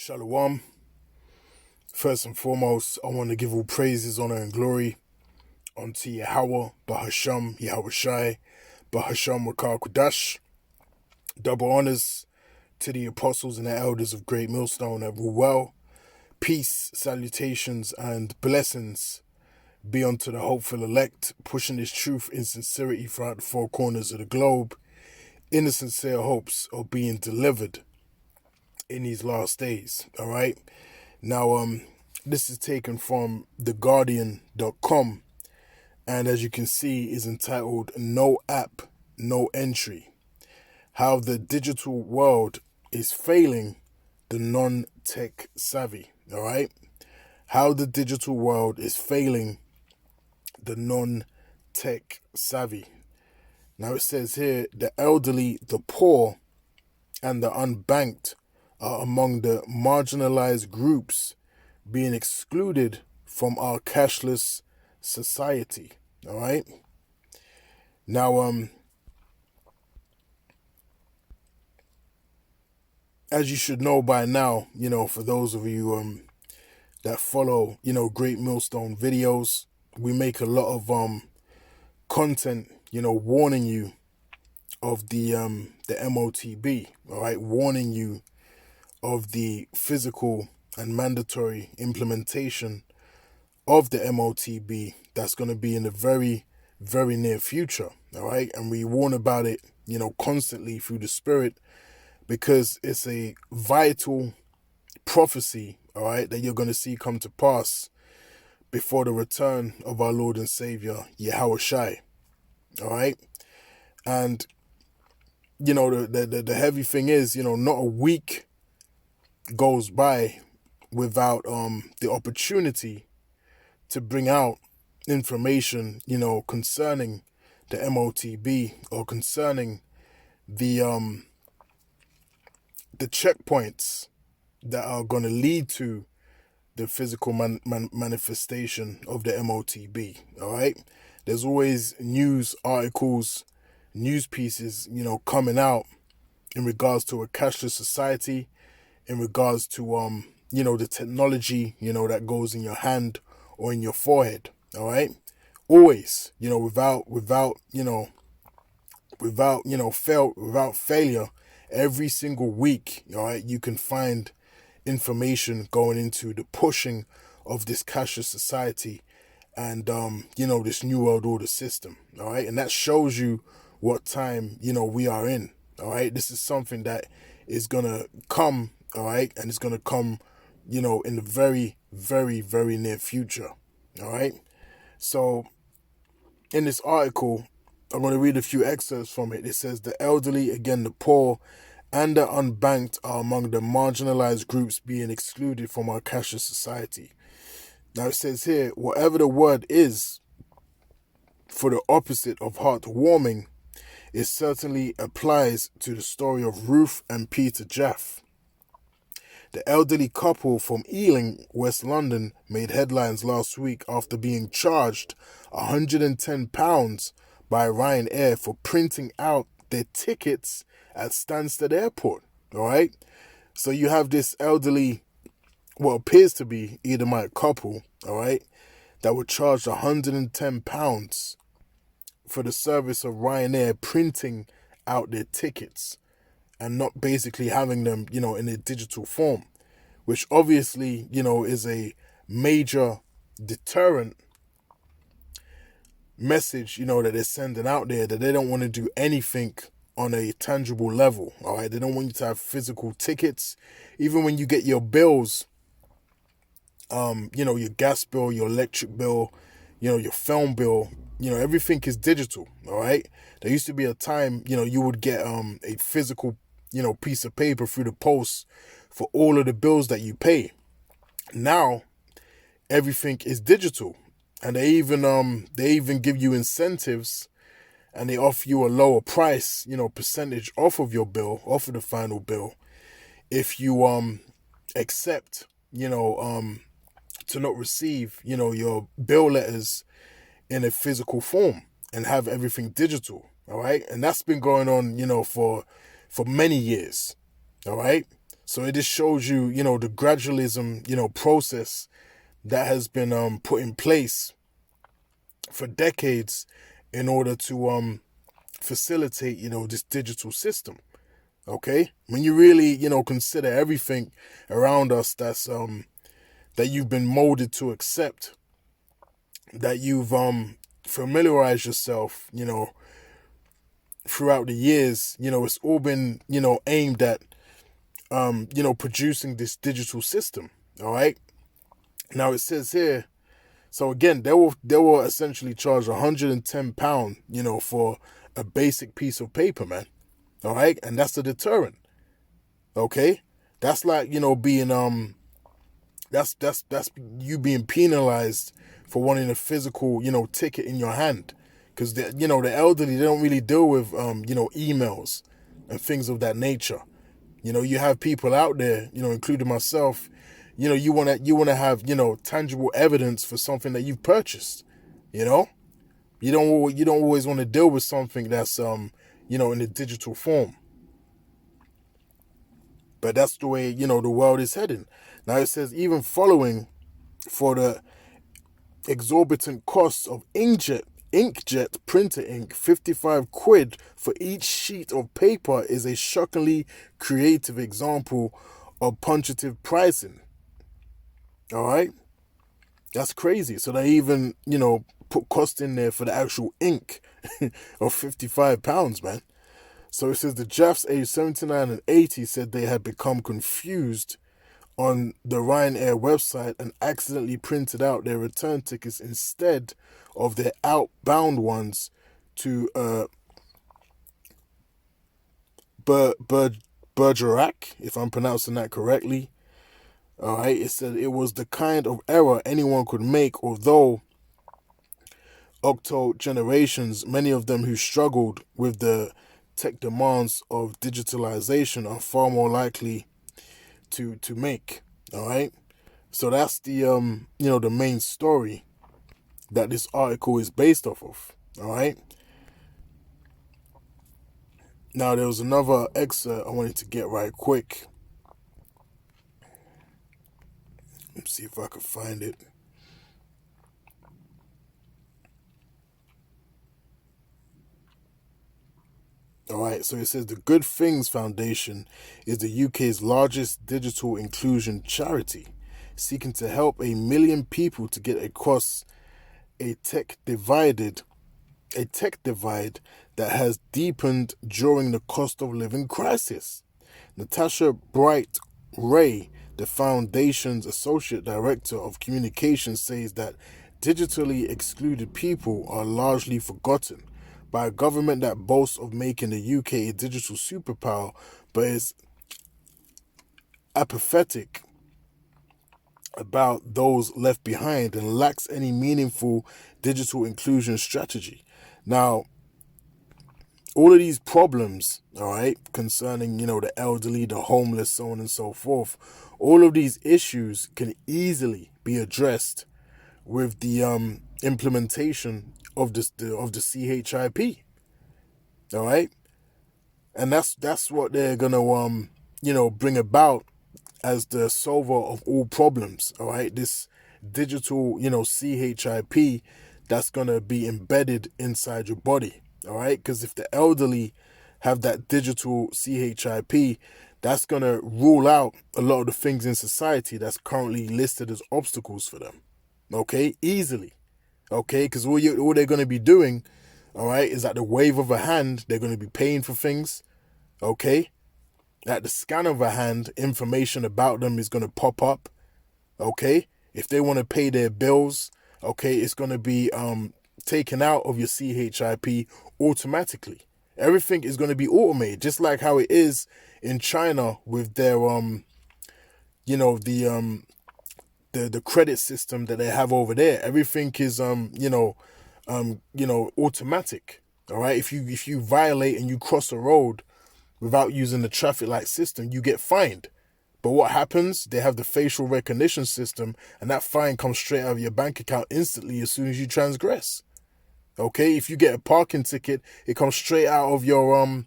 Shalom. First and foremost, I want to give all praises, honor, and glory unto Yahweh, Bahasham, Yahweh Shai, Bahasham, Rakar Kudash. Double honors to the apostles and the elders of Great Millstone that rule well. Peace, salutations, and blessings be unto the hopeful elect, pushing this truth in sincerity throughout the four corners of the globe, in the sincere hopes of being delivered in these last days. All right. Now, this is taken from theguardian.com, and as you can see, is entitled "No App, No Entry: How the Digital World is Failing the Non-Tech Savvy." All right. How the digital world is failing the non-tech savvy. Now it says here, the elderly, the poor, and the unbanked are among the marginalized groups being excluded from our cashless society. All right. Now, as you should know by now, for those of you that follow, Great Millstone videos, we make a lot of content, warning you of the MOTB. All right, warning you of the physical and mandatory implementation of the MOTB that's going to be in the very, very near future. All right. And we warn about it, constantly through the spirit, because it's a vital prophecy, all right, that you're going to see come to pass before the return of our Lord and Savior, Yahweh Shai. All right. And, the heavy thing is, not a week goes by without the opportunity to bring out information, concerning the MOTB or concerning the checkpoints that are going to lead to the physical manifestation of the MOTB. All right. There's always news articles, news pieces, coming out in regards to a cashless society, in regards to, the technology, that goes in your hand or in your forehead. All right. Always, without failure, every single week, all right, you can find information going into the pushing of this cashless society and, this new world order system. All right. And that shows you what time, we are in. All right. This is something that is going to come. All right. And it's going to come, in the very, very, very near future. All right. So in this article, I'm going to read a few excerpts from it. It says the elderly, again, the poor, and the unbanked are among the marginalized groups being excluded from our cashless society. Now it says here, whatever the word is for the opposite of heartwarming, it certainly applies to the story of Ruth and Peter Jaff. The elderly couple from Ealing, West London, made headlines last week after being charged £110 by Ryanair for printing out their tickets at Stansted Airport. All right. So you have this elderly, what appears to be Edomite couple, all right, that were charged £110 for the service of Ryanair printing out their tickets and not basically having them, in a digital form, which obviously, is a major deterrent message, that they're sending out there, that they don't want to do anything on a tangible level. All right. They don't want you to have physical tickets. Even when you get your bills, your gas bill, your electric bill, your phone bill, everything is digital. All right. There used to be a time, you would get a physical, piece of paper through the post for all of the bills that you pay. Now, everything is digital. And they even give you incentives, and they offer you a lower price, percentage off of your bill, off of the final bill, if you accept, to not receive, your bill letters in a physical form and have everything digital. All right. And that's been going on, for many years. All right. So it just shows you, the gradualism, process that has been put in place for decades in order to facilitate, this digital system. Okay? When you really, consider everything around us that you've been molded to accept, that you've familiarized yourself, throughout the years, it's all been, aimed at producing this digital system. All right. Now it says here, so again, they will essentially charge £110, for a basic piece of paper, man. All right, and that's the deterrent. Okay, that's like being that's you being penalized for wanting a physical ticket in your hand, because the elderly, they don't really deal with emails and things of that nature. You have people out there, including myself. You wanna have tangible evidence for something that you've purchased. You don't always want to deal with something that's in a digital form. But that's the way the world is heading. Now it says, even following for the exorbitant costs of inkjet printer ink, 55 quid for each sheet of paper is a shockingly creative example of punchative pricing. All right, that's crazy. So they even put cost in there for the actual ink of £55, man. So it says the Jaffs, aged 79 and 80, said they had become confused on the Ryanair website and accidentally printed out their return tickets instead of their outbound ones to Bergerac, if I'm pronouncing that correctly. All right, it said it was the kind of error anyone could make, although octogenerations, many of them who struggled with the tech demands of digitalization, are far more likely to make. All right, so that's the the main story that this article is based off of. All right, now there was another excerpt I wanted to get right quick. Let's see if I can find it. All right, so it says the Good Things Foundation is the UK's largest digital inclusion charity, seeking to help 1 million people to get across a tech divide that has deepened during the cost of living crisis. Natasha Bright Ray, the foundation's associate director of communications, says that digitally excluded people are largely forgotten by a government that boasts of making the UK a digital superpower, but is apathetic about those left behind and lacks any meaningful digital inclusion strategy. Now, all of these problems, all right, concerning, the elderly, the homeless, so on and so forth, all of these issues can easily be addressed with the implementation of the CHIP. All right? And that's what they're gonna bring about as the solver of all problems. All right? This digital, CHIP that's gonna be embedded inside your body. All right? Because if the elderly have that digital CHIP, that's gonna rule out a lot of the things in society that's currently listed as obstacles for them. Okay? Easily. Okay, because all they're going to be doing, all right, is at the wave of a hand, they're going to be paying for things. Okay, at the scan of a hand, information about them is going to pop up. Okay, if they want to pay their bills, okay, it's going to be taken out of your CHIP automatically. Everything is going to be automated, just like how it is in China with their the credit system that they have over there. Everything is automatic. All right, if you violate and you cross a road without using the traffic light system, you get fined. But what happens? They have the facial recognition system, and that fine comes straight out of your bank account instantly as soon as you transgress. Okay, if you get a parking ticket, it comes straight out of your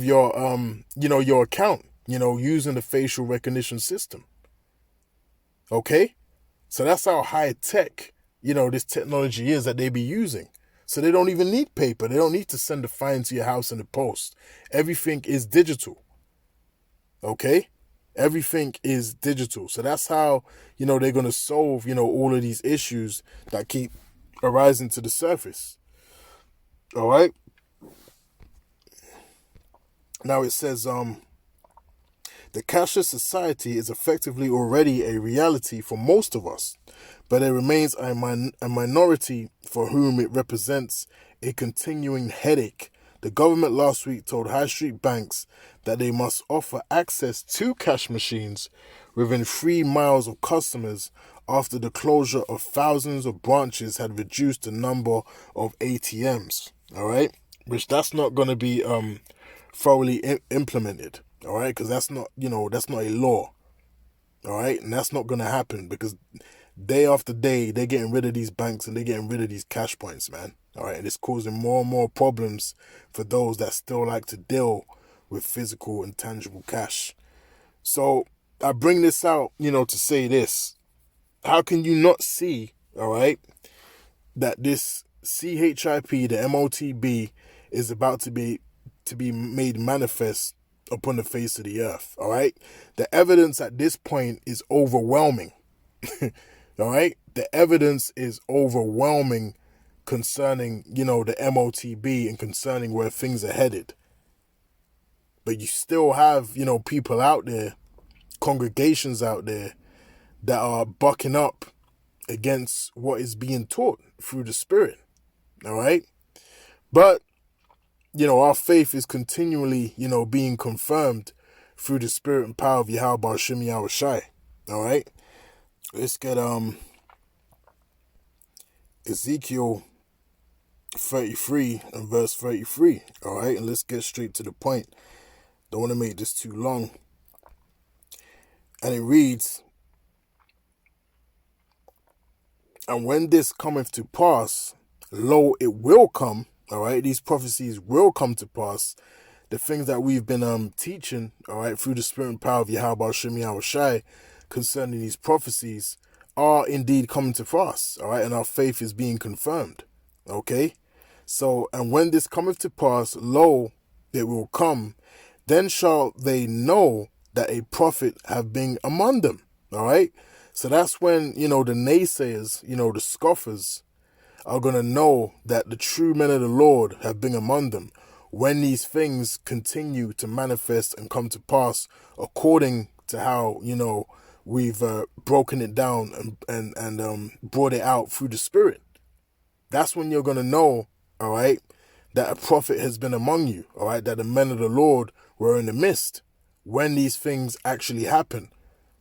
your account. using the facial recognition system. Okay? So that's how high tech, this technology is that they be using. So they don't even need paper. They don't need to send a fine to your house in the post. Everything is digital. Okay? Everything is digital. So that's how, they're going to solve, all of these issues that keep arising to the surface. All right? Now it says, the cashless society is effectively already a reality for most of us, but there remains a minority for whom it represents a continuing headache. The government last week told high street banks that they must offer access to cash machines within 3 miles of customers after the closure of thousands of branches had reduced the number of ATMs. All right, which that's not going to be thoroughly implemented. All right, because that's not a law. All right, and that's not going to happen because day after day they're getting rid of these banks and they're getting rid of these cash points, man. All right, and it's causing more and more problems for those that still like to deal with physical and tangible cash. So I bring this out, to say this. How can you not see, all right, that this CHIP, the MOTB, is about to be made manifest upon the face of the earth, all right? The evidence at this point is overwhelming, all right? The evidence is overwhelming concerning, the MOTB and concerning where things are headed. But you still have, people out there, congregations out there that are bucking up against what is being taught through the Spirit, all right? But, our faith is continually, being confirmed through the Spirit and power of Yahweh B'Shem Yahweh Shai, all right? Let's get Ezekiel 33 and verse 33, all right? And let's get straight to the point. Don't want to make this too long. And it reads, "And when this cometh to pass, lo, it will come," all right? These prophecies will come to pass. The things that we've been teaching, all right, through the Spirit and power of Yahweh B'Shem Yahweh Shai concerning these prophecies are indeed coming to pass, all right? And our faith is being confirmed, okay? So, and when this cometh to pass, lo, it will come, then shall they know that a prophet have been among them, all right? So that's when, the naysayers, the scoffers are going to know that the true men of the Lord have been among them when these things continue to manifest and come to pass according to how, we've broken it down and brought it out through the Spirit. That's when you're going to know, all right, that a prophet has been among you, all right, that the men of the Lord were in the midst when these things actually happen.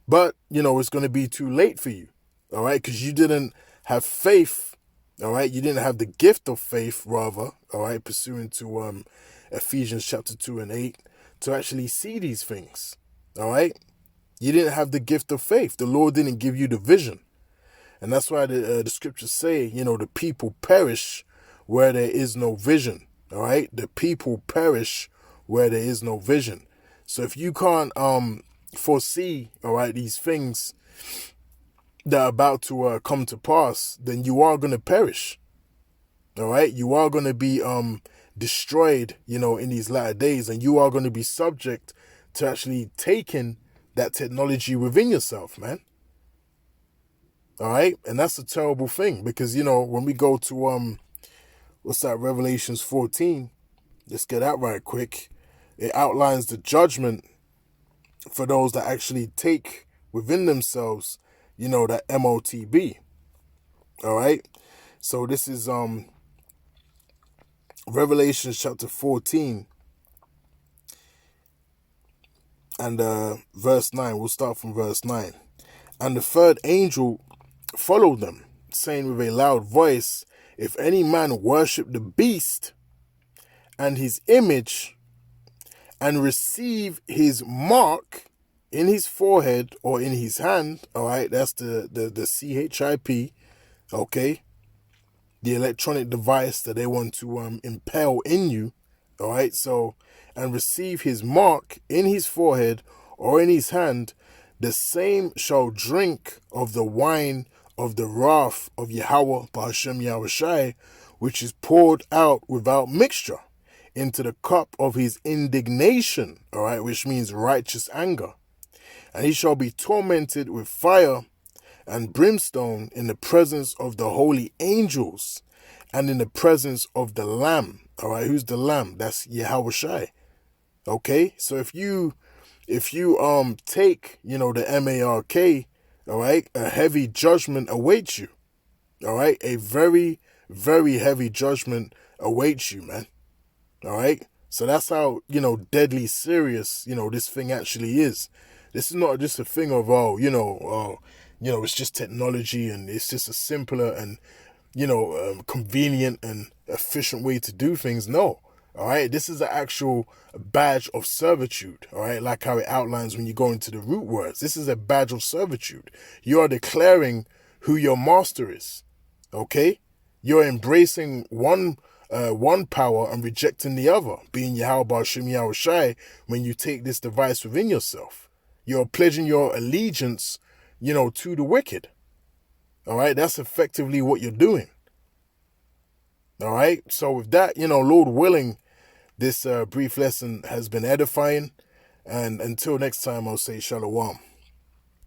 But, it's going to be too late for you, all right, because you didn't have faith, all right, you didn't have the gift of faith, rather, all right, pursuant to Ephesians chapter 2 and 8, to actually see these things, all right. You didn't have the gift of faith. The Lord didn't give you the vision. And that's why the scriptures say, the people perish where there is no vision, all right? The people perish where there is no vision. So if you can't foresee, all right, these things that are about to come to pass, then you are going to perish, all right? You are going to be destroyed, in these latter days, and you are going to be subject to actually taking that technology within yourself, man. All right? And that's a terrible thing because, when we go to, what's that, Revelations 14, let's get that right quick. It outlines the judgment for those that actually take within themselves, that MOTB. All right? So this is Revelation chapter 14 and verse 9. We'll start from verse 9. "And the third angel followed them, saying with a loud voice, If any man worship the beast and his image and receive his mark in his forehead or in his hand," all right, that's the CHIP, okay, the electronic device that they want to impel in you, all right, so, and receive his mark in his forehead or in his hand, the same shall drink of the wine of the wrath of Yahweh Ba'ashem Yahushai, which is poured out without mixture into the cup of his indignation, all right, which means righteous anger. And he shall be tormented with fire and brimstone in the presence of the holy angels and in the presence of the Lamb. All right, who's the Lamb? That's Yahushai. Okay, so if you take, the MARK, all right, a heavy judgment awaits you. All right, a very, very heavy judgment awaits you, man. All right, so that's how, deadly serious, this thing actually is. This is not just a thing of, it's just technology and it's just a simpler and, convenient and efficient way to do things. No. All right, this is an actual badge of servitude, all right, like how it outlines when you go into the root words. This is a badge of servitude. You are declaring who your master is, okay? You're embracing one power and rejecting the other, being Yahweh Ba'ashem Yahushai. When you take this device within yourself, you're pledging your allegiance, to the wicked, all right? That's effectively what you're doing, all right? So with that, Lord willing, this brief lesson has been edifying, and until next time, I'll say shalom.